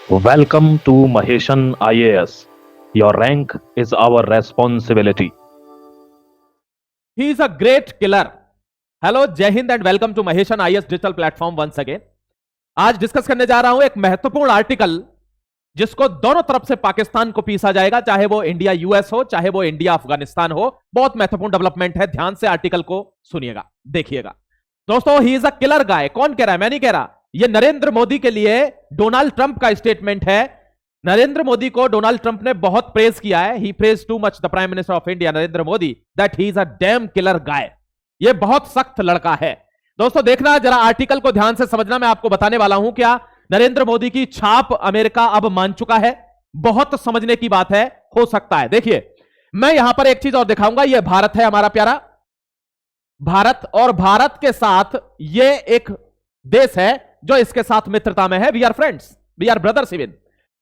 Welcome to Maheshan IAS. Your rank is our responsibility. He is a great killer. Hello, जय हिंद and welcome to Maheshan IAS digital platform once again. आज discuss करने जा रहा हूं एक महत्वपूर्ण आर्टिकल जिसको दोनों तरफ से पाकिस्तान को पीसा जाएगा, चाहे वो इंडिया यूएस हो, चाहे वो इंडिया अफगानिस्तान हो। बहुत महत्वपूर्ण डेवलपमेंट है, ध्यान से आर्टिकल को सुनिएगा, देखिएगा। दोस्तों, ही इज अ किलर गाय। कौन कह रहा है? मैं नहीं कह रहा। ये नरेंद्र मोदी के लिए डोनाल्ड ट्रंप का स्टेटमेंट है। नरेंद्र मोदी को डोनाल्ड ट्रंप ने बहुत प्रेज किया है। He praise too much the prime minister of India Narendra Modi that he is a damn killer guy. ये बहुत सख्त लड़का है। दोस्तों, देखना जरा, आर्टिकल को ध्यान से समझना। मैं आपको बताने वाला हूं क्या नरेंद्र मोदी की छाप अमेरिका अब मान चुका है। बहुत समझने की बात है, हो सकता है। देखिए, मैं यहां पर एक चीज और दिखाऊंगा। यह भारत है, हमारा प्यारा भारत, और भारत के साथ यह एक देश है जो इसके साथ मित्रता में है। We are friends, we are brothers even.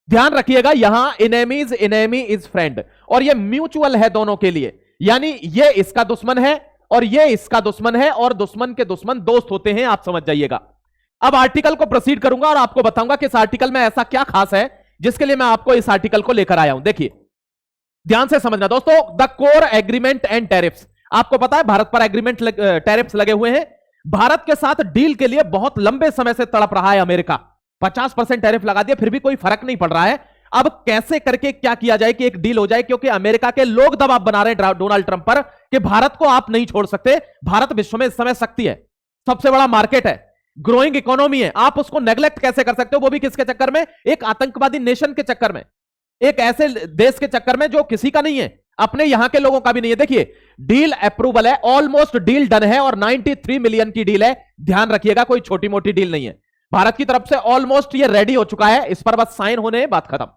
ध्यान रखिएगा, यहां इनेमीज इनेमी इज फ्रेंड, और यह म्यूचुअल है दोनों के लिए। यानी ये इसका दुश्मन है और ये इसका दुश्मन है, और दुश्मन के दुश्मन दोस्त होते हैं, आप समझ जाइएगा। अब आर्टिकल को प्रोसीड करूंगा और आपको बताऊंगा कि इस आर्टिकल में ऐसा क्या खास है जिसके लिए मैं आपको इस आर्टिकल को लेकर आया हूं। देखिए, ध्यान से समझना दोस्तों। The core agreement and tariffs. आपको पता है भारत पर एग्रीमेंट टैरिफ्स लगे हुए हैं। भारत के साथ डील के लिए बहुत लंबे समय से तड़प रहा है अमेरिका। 50% टैरिफ लगा दिया, फिर भी कोई फर्क नहीं पड़ रहा है। अब कैसे करके क्या किया जाए कि एक डील हो जाए, क्योंकि अमेरिका के लोग दबाव बना रहे हैं डोनाल्ड ट्रंप पर कि भारत को आप नहीं छोड़ सकते। भारत विश्व में इस समय शक्ति है, सबसे बड़ा मार्केट है, ग्रोइंग इकोनॉमी है। आप उसको नेग्लेक्ट कैसे कर सकते हो? वो भी किसके चक्कर में? एक आतंकवादी नेशन के चक्कर में, एक ऐसे देश के चक्कर में जो किसी का नहीं है, अपने यहां के लोगों का भी नहीं है। देखिए, डील अप्रूवल है, ऑलमोस्ट डील डन है, और 93 मिलियन की डील है। ध्यान रखिएगा, कोई छोटी मोटी डील नहीं है। भारत की तरफ से ऑलमोस्ट ये रेडी हो चुका है, इस पर बस साइन होने, बात खत्म।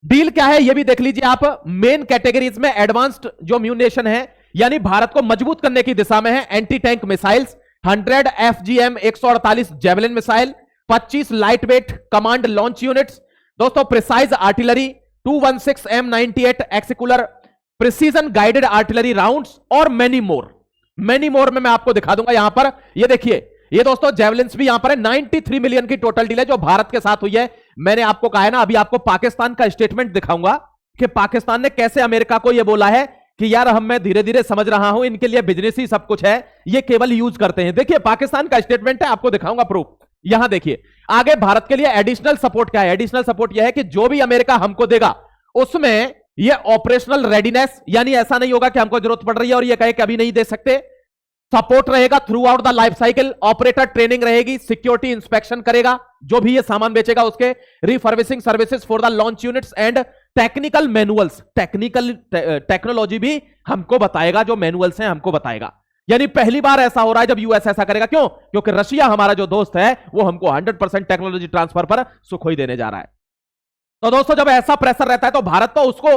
डील क्या है ये भी देख लीजिए आप। मेन कैटेगरीज में एडवांस्ड जो म्यूनिशन है, यानी भारत को मजबूत करने की दिशा में है। Anti tank missiles 100 FGM 148 javelin missile, 25 light weight command launch units. दोस्तों, precise artillery 216 M98 Excalibur precision guided artillery rounds, और मेनी मोर। मेनी मोर में मैं आपको दिखा दूंगा यहां पर। ये देखिए, ये दोस्तों जेवलिन्स भी यहां पर है। 93 मिलियन की टोटल डील है जो भारत के साथ हुई है। मैंने आपको कहा है ना, अभी आपको पाकिस्तान का स्टेटमेंट दिखाऊंगा कि पाकिस्तान ने कैसे अमेरिका को यह बोला है कि यार मैं धीरे धीरे समझ रहा हूं, इनके लिए बिजनेस ही सब कुछ है, ये केवल यूज करते हैं। देखिए, पाकिस्तान का स्टेटमेंट है, आपको दिखाऊंगा प्रूफ। यहां देखिए, आगे भारत के लिए एडिशनल सपोर्ट क्या है। एडिशनल सपोर्ट यह है कि जो भी अमेरिका हमको देगा उसमें ये ऑपरेशनल रेडीनेस, यानी ऐसा नहीं होगा कि हमको जरूरत पड़ रही है और ये कहे कि अभी नहीं दे सकते। सपोर्ट रहेगा throughout the life cycle, operator training रहेगी, सिक्योरिटी इंस्पेक्शन करेगा जो भी ये सामान बेचेगा उसके, refurbishing services for the launch units and technical manuals. Technology भी हमको बताएगा, जो मैनुअल्स हैं हमको बताएगा। यानी पहली बार ऐसा हो रहा है जब यूएस ऐसा करेगा। क्यों? क्योंकि रशिया हमारा जो दोस्त है वो हमको 100% टेक्नोलॉजी ट्रांसफर पर सुखोई देने जा रहा है। तो दोस्तों, जब ऐसा प्रेशर रहता है तो भारत तो उसको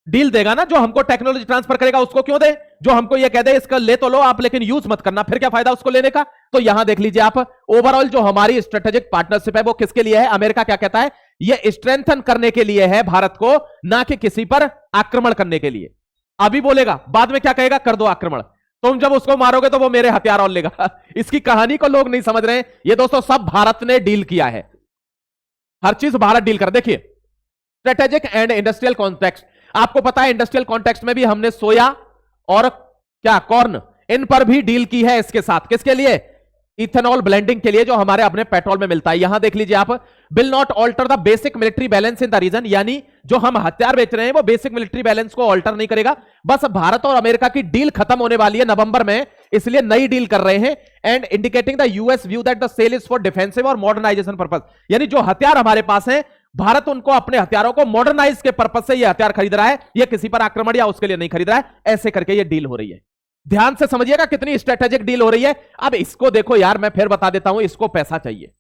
डील देगा ना, जो हमको टेक्नोलॉजी ट्रांसफर करेगा उसको क्यों दे? जो हमको ये कह दे इसका ले तो लो आप, लेकिन यूज मत करना, फिर क्या फायदा उसको लेने का? तो यहां देख लीजिए आप, ओवरऑल जो हमारी स्ट्रेटेजिक पार्टनरशिप है वो किसके लिए है? अमेरिका क्या कहता है? ये स्ट्रेंथन करने के लिए है भारत को, ना कि किसी पर आक्रमण करने के लिए। अभी बोलेगा, बाद में क्या कहेगा? कर दो आक्रमण। तुम जब उसको मारोगे तो वो मेरे हथियार और लेगा। इसकी कहानी को लोग नहीं समझ रहे हैं। ये दोस्तों सब भारत ने डील किया है, हर चीज भारत डील कर। देखिए, स्ट्रेटेजिक एंड इंडस्ट्रियल कॉन्टेक्स्ट, आपको पता है इंडस्ट्रियल कॉन्टेक्स्ट में भी हमने सोया और क्या कॉर्न, इन पर भी डील की है इसके साथ। किसके लिए? इथेनॉल ब्लेंडिंग के लिए, जो हमारे अपने पेट्रोल में मिलता है। यहां देख लीजिए आप, will not alter the basic military balance in the region, यानी जो हम हथियार बेच रहे हैं वो बेसिक मिलिट्री बैलेंस को ऑल्टर नहीं करेगा। बस भारत और अमेरिका की डील खत्म होने वाली है नवंबर में, इसलिए नई डील कर रहे हैं। And indicating the US view that the sale is for defensive और मॉडर्नाइजेशन पर्पस, यानी जो हथियार हमारे पास हैं, भारत उनको अपने हथियारों को मॉडर्नाइज के पर्पज से ये हथियार खरीद रहा है, ये किसी पर आक्रमण या उसके लिए नहीं खरीद रहा है। ऐसे करके ये डील हो रही है। ध्यान से समझिएगा कितनी स्ट्रेटेजिक डील हो रही है। अब इसको देखो यार, मैं फिर बता देता हूं, इसको पैसा चाहिए।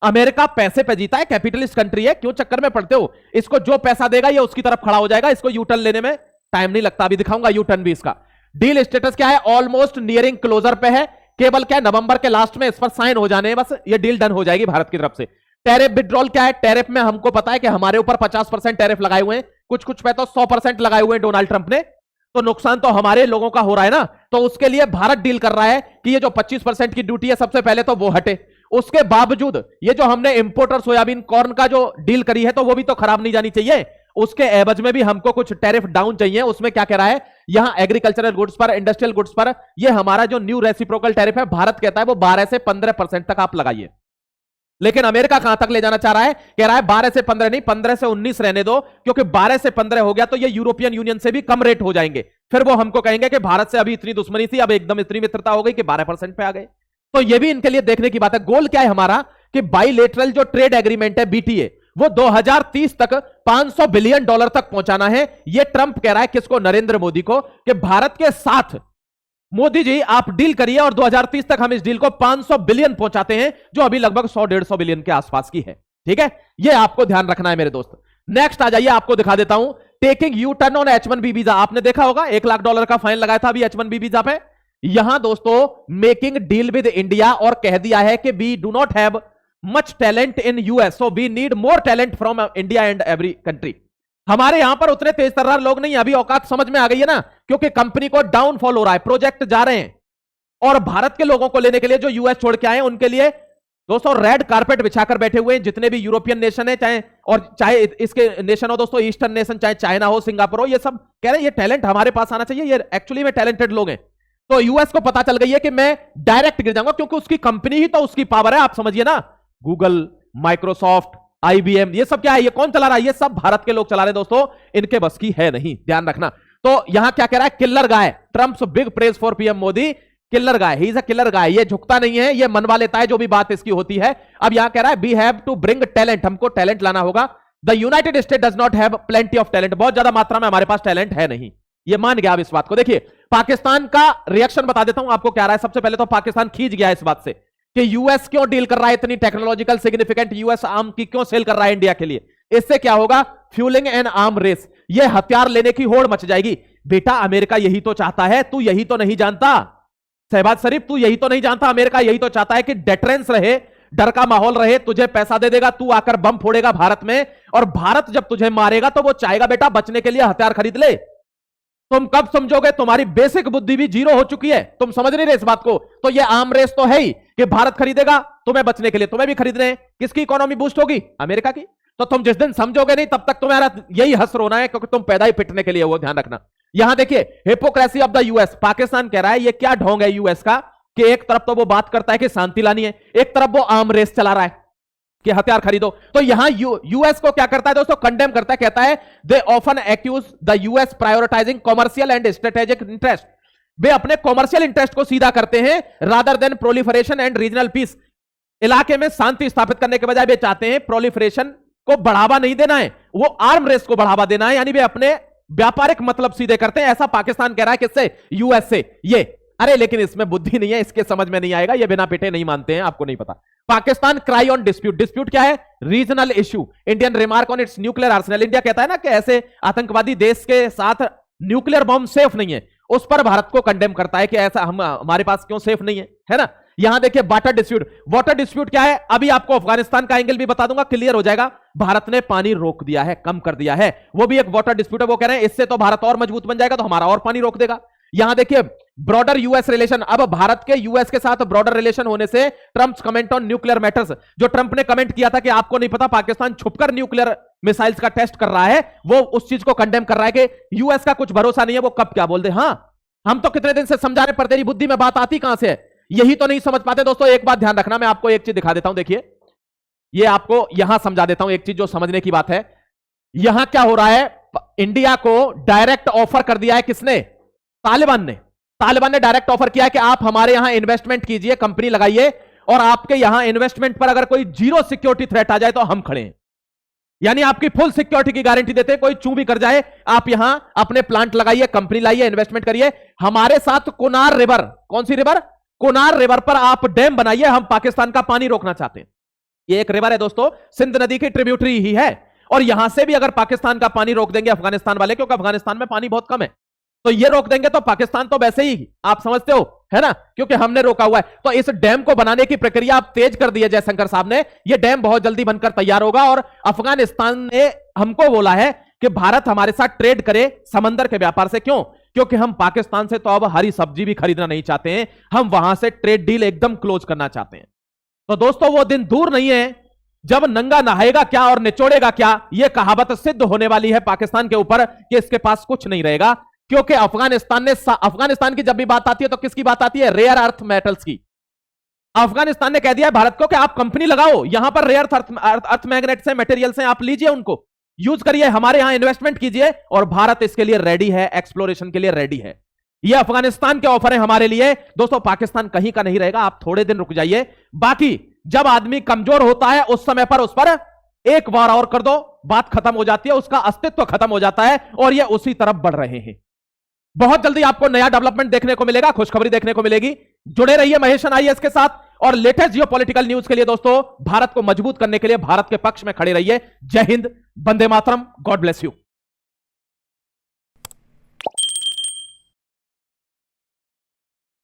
अमेरिका पैसे पे जीता है, कैपिटलिस्ट कंट्री है, क्यों चक्कर में पड़ते हो? इसको जो पैसा देगा ये उसकी तरफ खड़ा हो जाएगा। इसको यू टर्न लेने में टाइम नहीं लगता, अभी दिखाऊंगा यू टर्न भी इसका। डील स्टेटस क्या है? ऑलमोस्ट नियरिंग क्लोजर पे है। केवल क्या है, नवंबर के लास्ट में इस पर साइन हो जाने, बस ये डील डन हो जाएगी भारत की तरफ से। टैरिफ विड्रॉल क्या है? टैरिफ में हमको पता है कि हमारे ऊपर 50% टैरिफ लगाए हुए हैं, कुछ पे तो 100% लगाए हुए हैं डोनाल्ड ट्रंप ने। तो नुकसान तो हमारे लोगों का हो रहा है ना, तो उसके लिए भारत डील कर रहा है कि ये जो 25% की ड्यूटी है सबसे पहले तो वो हटे, उसके बावजूद ये जो हमने इंपोर्ट और सोयाबीन कॉर्न का जो डील करी है तो वो भी तो खराब नहीं जानी चाहिए। उसके एवज में भी हमको कुछ टैरिफ डाउन चाहिए। उसमें क्या कह रहा है, यहां एग्रीकल्चरल गुड्स पर, इंडस्ट्रियल गुड्स पर ये हमारा जो न्यू रेसिप्रोकल टैरिफ है भारत कहता है वो 12 से 15% तक आप लगाइए। लेकिन अमेरिका कहां तक ले जाना चाह रहा है, कह रहा है 12 से 15 नहीं, 15 से 19 रहने दो, क्योंकि 12 से 15 हो गया तो ये यूरोपियन यूनियन से भी कम रेट हो जाएंगे। फिर वो हमको कहेंगे कि भारत से अभी इतनी दुश्मनी थी, अब एकदम इतनी मित्रता हो गई कि 12% पे आ गए। तो ये भी इनके लिए देखने की बात है। गोल क्या है हमारा कि बाइलेटरल जो ट्रेड एग्रीमेंट है बीटीए वो 2030 तक $500 बिलियन तक पहुंचाना है। ये ट्रंप कह रहा है किसको, नरेंद्र मोदी को, कि भारत के साथ मोदी जी आप डील करिए और 2030 तक हम इस डील को 500 बिलियन पहुंचाते हैं, जो अभी लगभग 100-150 बिलियन के आसपास की है। ठीक है, यह आपको ध्यान रखना है मेरे दोस्त। नेक्स्ट आ जाइए, आपको दिखा देता हूं taking U turn on H1B visa. आपने देखा होगा $1 लाख का फाइन लगाया था अभी H1B वीजा पे। यहां दोस्तों मेकिंग डील विद इंडिया और कह दिया है कि we do not have much talent in US, so we need more talent from India and every country. हमारे यहां पर उतने तेज तर्रार लोग नहीं, अभी औकात समझ में आ गई है ना, क्योंकि कंपनी को डाउनफॉल हो रहा है, प्रोजेक्ट जा रहे हैं। और भारत के लोगों को लेने के लिए जो यूएस छोड़ के आए उनके लिए दोस्तों रेड कारपेट बिछाकर बैठे हुए हैं जितने भी यूरोपियन नेशन है, चाहे इसके नेशन हो दोस्तों, ईस्टर्न नेशन, चाहे चाइना हो, सिंगापुर हो, ये सब कह रहे हैं ये टैलेंट हमारे पास आना चाहिए, ये एक्चुअली में टैलेंटेड लोग हैं। तो यूएस को पता चल गई है कि मैं डायरेक्ट गिर जाऊंगा, क्योंकि उसकी कंपनी ही तो उसकी पावर है। आप समझिए ना, गूगल, माइक्रोसॉफ्ट, IBM, ये सब क्या है, ये कौन चला रहा है, ये सब भारत के लोग चला रहे हैं दोस्तों, इनके बस की है नहीं, ध्यान रखना। तो यहां क्या कह रहा है, killer guy, Trump's big praise for PM Modi, killer guy, he is a killer guy, ये झुकता नहीं है, ये मनवा लेता है जो भी बात इसकी होती है। अब यहां कह रहा है we have to bring talent, हमको टैलेंट लाना होगा। The United State does not have plenty of talent, बहुत ज्यादा मात्रा में हमारे पास टैलेंट है नहीं, ये मान गया। अब इस बात को देखिए, पाकिस्तान का रिएक्शन बता देता हूं आपको क्या रहा है। सबसे पहले तो पाकिस्तान खींच गया इस बात से कि यूएस क्यों डील कर रहा है, इतनी टेक्नोलॉजिकल सिग्निफिकेंट यूएस आर्म की क्यों सेल कर रहा है इंडिया के लिए। इससे क्या होगा, फ्यूलिंग एन आर्म रेस, ये हथियार लेने की होड़ मच जाएगी। बेटा अमेरिका यही तो चाहता है, तू यही तो नहीं जानता शहबाज शरीफ, तू यही तो नहीं जानता, अमेरिका यही तो चाहता है कि डेटरेंस रहे, डर का माहौल रहे, तुझे पैसा दे देगा, तू आकर बम फोड़ेगा भारत में, और भारत जब तुझे मारेगा तो वो चाहेगा बेटा बचने के लिए हथियार खरीद ले। तुम कब समझोगे, तुम्हारी बेसिक बुद्धि भी जीरो हो चुकी है, तुम समझ नहीं रहे इस बात को। तो ये आर्म रेस तो है ही कि भारत खरीदेगा तुम्हें बचने के लिए, तुम्हें भी खरीदने हैं। किसकी इकोनॉमी बूस्ट होगी, अमेरिका की। तो तुम जिस दिन समझोगे नहीं तब तक तुम्हारा यही हंस रोना है, क्योंकि तुम पैदा ही पिटने के लिए हो, ध्यान रखना। यहां देखिए hypocrisy of the US, Pakistan कह रहा है ये क्या ढोंग है यूएस का कि एक तरफ तो वो बात करता है कि शांति लानी है, एक तरफ वो आर्म रेस चला रहा है कि हथियार खरीदो। तो यहां यूएस को क्या करता है दोस्तों, कंडेम करता है, कहता है they often accuse the US prioritising commercial and strategic interest, वे अपने कॉमर्शियल इंटरेस्ट को सीधा करते हैं rather than proliferation and regional peace. इलाके में शांति स्थापित करने के बजाय वे चाहते हैं प्रोलिफरेशन को बढ़ावा नहीं देना है, वो आर्म रेस को बढ़ावा देना है, यानी वे अपने व्यापारिक मतलब सीधे करते हैं। ऐसा पाकिस्तान कह रहा है किससे, यूएस से। ये अरे लेकिन इसमें बुद्धि नहीं है, इसके समझ में नहीं आएगा, ये बिना पिटे नहीं मानते हैं, आपको नहीं पता। Pakistan cry on dispute, dispute क्या है, regional issue. Indian remark on it's nuclear Arsenal, India कहता है ना कि ऐसे आतंकवादी देश के साथ न्यूक्लियर बॉम्ब सेफ नहीं है, उस पर भारत को कंडेम करता है कि ऐसा हमारे पास क्यों सेफ नहीं है ना। यहां देखिए वाटर डिस्प्यूट, वाटर डिस्प्यूट क्या है, अभी आपको अफगानिस्तान का एंगल भी बता दूंगा, क्लियर हो जाएगा। भारत ने पानी रोक दिया है, कम कर दिया है, वो भी एक वाटर डिस्प्यूट है। वो कह रहे हैं इससे तो भारत और मजबूत बन जाएगा, तो हमारा और पानी रोक देगा। यहां देखिए ब्रॉडर यूएस रिलेशन, अब भारत के यूएस के साथ ब्रॉडर रिलेशन होने से Trump's comment on nuclear matters, जो ट्रंप ने कमेंट किया था कि आपको नहीं पता पाकिस्तान छुपकर न्यूक्लियर मिसाइल्स का टेस्ट कर रहा है, वो उस चीज को कंडेम कर रहा है कि यूएस का कुछ भरोसा नहीं है, वो कब क्या बोल दे। हाँ हम तो कितने दिन से समझा रहे, पर तेरी बुद्धि में बात आती कहां से है, यही तो नहीं समझ पाते। दोस्तों एक बात ध्यान रखना, मैं आपको एक चीज दिखा देता हूं, देखिए ये आपको यहां समझा देता हूं एक चीज जो समझने की बात है। यहां क्या हो रहा है, इंडिया को डायरेक्ट ऑफर कर दिया है किसने, तालिबान ने। तालिबान ने डायरेक्ट ऑफर किया है कि आप हमारे यहां इन्वेस्टमेंट कीजिए, कंपनी लगाइए, और आपके यहां इन्वेस्टमेंट पर अगर कोई जीरो सिक्योरिटी थ्रेट आ जाए तो हम खड़े हैं, यानी आपकी फुल सिक्योरिटी की गारंटी देते हैं। कोई चू भी कर जाए, आप यहां अपने प्लांट लगाइए, कंपनी लाइए, इन्वेस्टमेंट करिए हमारे साथ। कुनार रिवर, कौन सी रिवर, कुनार रिवर पर आप डैम बनाइए, हम पाकिस्तान का पानी रोकना चाहते हैं। ये एक रिवर है दोस्तों, सिंध नदी की ट्रिब्यूटरी ही है, और यहां से भी अगर पाकिस्तान का पानी रोक देंगे अफगानिस्तान वाले, क्योंकि अफगानिस्तान में पानी बहुत कम है, तो ये रोक देंगे तो पाकिस्तान तो वैसे ही आप समझते हो है ना, क्योंकि हमने रोका हुआ है। तो इस डैम को बनाने की प्रक्रिया आप तेज कर दी है जयशंकर साहब ने, ये डैम बहुत जल्दी बनकर तैयार होगा। और अफगानिस्तान ने हमको बोला है कि भारत हमारे साथ ट्रेड करे समंदर के व्यापार से, क्यों, क्योंकि हम पाकिस्तान से तो अब हरी सब्जी भी खरीदना नहीं चाहते हैं, हम वहां से ट्रेड डील एकदम क्लोज करना चाहते हैं। तो दोस्तों वो दिन दूर नहीं है जब नंगा नहाएगा क्या और निचोड़ेगा क्या, यह कहावत सिद्ध होने वाली है पाकिस्तान के ऊपर कि इसके पास कुछ नहीं रहेगा। क्योंकि अफगानिस्तान की जब भी बात आती है तो किसकी बात आती है? रेयर अर्थ मेटल्स की। अफगानिस्तान ने कह दिया है भारत को कि आप कंपनी लगाओ, यहां पर रेयर अर्थ मैग्नेट्स हैं, मटेरियल्स हैं, आप लीजिए, उनको यूज करिए, हमारे यहां इन्वेस्टमेंट कीजिए, और भारत इसके लिए रेडी है, एक्सप्लोरेशन के लिए रेडी है। ये अफगानिस्तान के ऑफर है हमारे लिए। दोस्तों पाकिस्तान कहीं का नहीं रहेगा, आप थोड़े दिन रुक जाइए। बाकी जब आदमी कमजोर होता है उस समय पर उस पर एक बार और कर दो, बात खत्म हो जाती है, उसका अस्तित्व खत्म हो जाता है, और ये उसी तरफ बढ़ रहे हैं। बहुत जल्दी आपको नया डेवलपमेंट देखने को मिलेगा, खुशखबरी देखने को मिलेगी। जुड़े रहिए महेशन आईएएस के साथ, और लेटेस्ट जियोपॉलिटिकल न्यूज के लिए दोस्तों भारत को मजबूत करने के लिए भारत के पक्ष में खड़े रहिए। जय Hind, Vande Mataram, God bless you.